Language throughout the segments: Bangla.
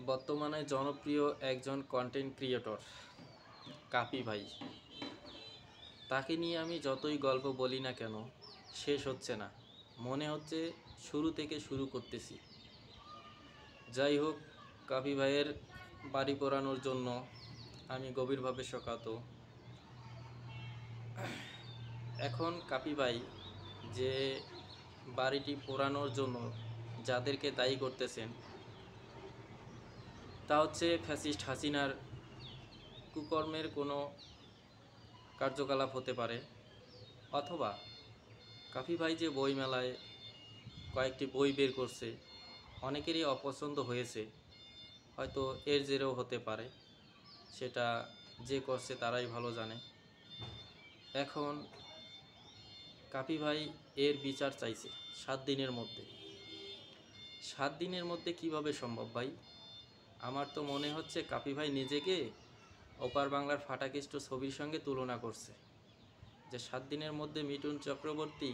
বর্তমানে জনপ্রিয় একজন কন্টেন্ট ক্রিয়েটর কাপি ভাই। তাকে নিয়ে আমি যতই গল্প বলি না কেন শেষ হচ্ছে না, মনে হচ্ছে শুরু থেকে শুরু করতেছি। যাই হোক, কাপি ভাইয়ের বাড়ি পোড়ানোর জন্য আমি গভীরভাবে শোকাহত। এখন কাপি ভাই যে বাড়িটি পোড়ানোর জন্য যাদেরকে দায়ী করতেছেন তা হচ্ছে ফ্যাসিস্ট হাসিনার কুকর্মের কোনো কার্যকলাপ হতে পারে, অথবা কাপি ভাই যে বই মেলায় কয়েকটি বই বের করছে অনেকেরই অপছন্দ হয়েছে, হয়তো এর জেরেও হতে পারে। সেটা যে করছে তারাই ভালো জানে। এখন কাপি ভাই এর বিচার চাইছে 7 দিনের মধ্যে। 7 দিনের মধ্যে কিভাবে সম্ভব ভাই? আমার তো মনে হচ্ছে কাপি ভাই নিজেকে ওপার বাংলার ফাটাকেষ্ট ছবির সঙ্গে তুলনা করছে, যে 7 দিনের মধ্যে মিঠুন চক্রবর্তী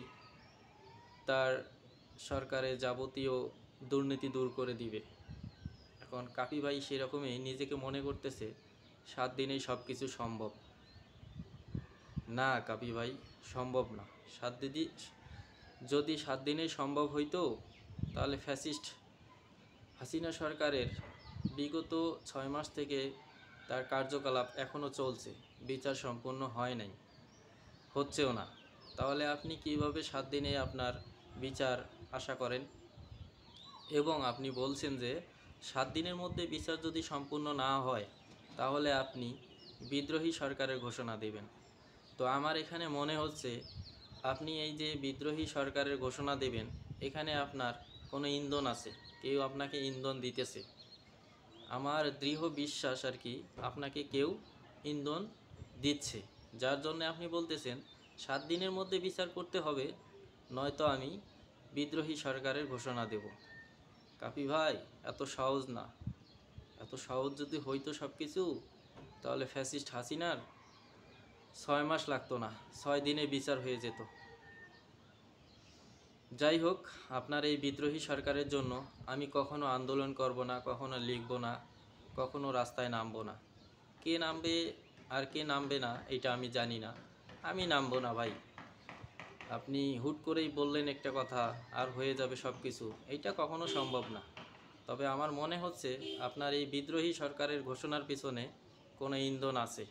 তার সরকারের যাবতীয় দুর্নীতি দূর করে দিবে। এখন কাপি ভাই সেরকমই নিজেকে মনে করতেছে 7 দিনেই সব কিছু সম্ভব। না কাপি ভাই, সম্ভব না। যদি 7 দিনেই সম্ভব হইতো তাহলে ফ্যাসিস্ট হাসিনা সরকারের বিগত 6 মাস থেকে তার কার্যকলাপ এখনও চলছে, বিচার সম্পূর্ণ হয় নাই, হচ্ছেও না। তাহলে আপনি কিভাবে 7 দিনে আপনার বিচার আশা করেন? এবং আপনি বলছেন যে 7 দিনের মধ্যে বিচার যদি সম্পূর্ণ না হয় তাহলে আপনি বিদ্রোহী সরকারের ঘোষণা দেবেন। তো আমার এখানে মনে হচ্ছে আপনি এই যে বিদ্রোহী সরকারের ঘোষণা দেবেন, এখানে আপনার কোনো ইন্ধন আছে, কেউ আপনাকে ইন্ধন দিতেছে। আমার দৃঢ় বিশ্বাস আর কি, আপনাকে কেউ ইন্ধন দিচ্ছে, যার জন্য আপনি বলতেছেন 7 দিনের মধ্যে বিচার করতে হবে, নয়তো আমি বিদ্রোহী সরকারের ঘোষণা দেব। কাপি ভাই, এত সহজ না। এত সহজ যদি হইতো সব কিছু, তাহলে ফ্যাসিস্ট হাসিনার 6 মাস লাগতো না, 6 দিনে বিচার হয়ে যেত। যাই হোক, আপনার এই বিদ্রোহী সরকারের জন্য আমি কখনো আন্দোলন করব না, কখনো লিখব না, কখনো রাস্তায় নামবো না। কে নামবে আর কে নামবে না এটা আমি জানি না, আমি নামবো না ভাই। আপনি হুট করেই বললেন একটা কথা আর হয়ে যাবে সব কিছু, এইটা কখনো সম্ভব না। তবে আমার মনে হচ্ছে আপনার এই বিদ্রোহী সরকারের ঘোষণার পিছনে কোনো ইন্ধন আছে।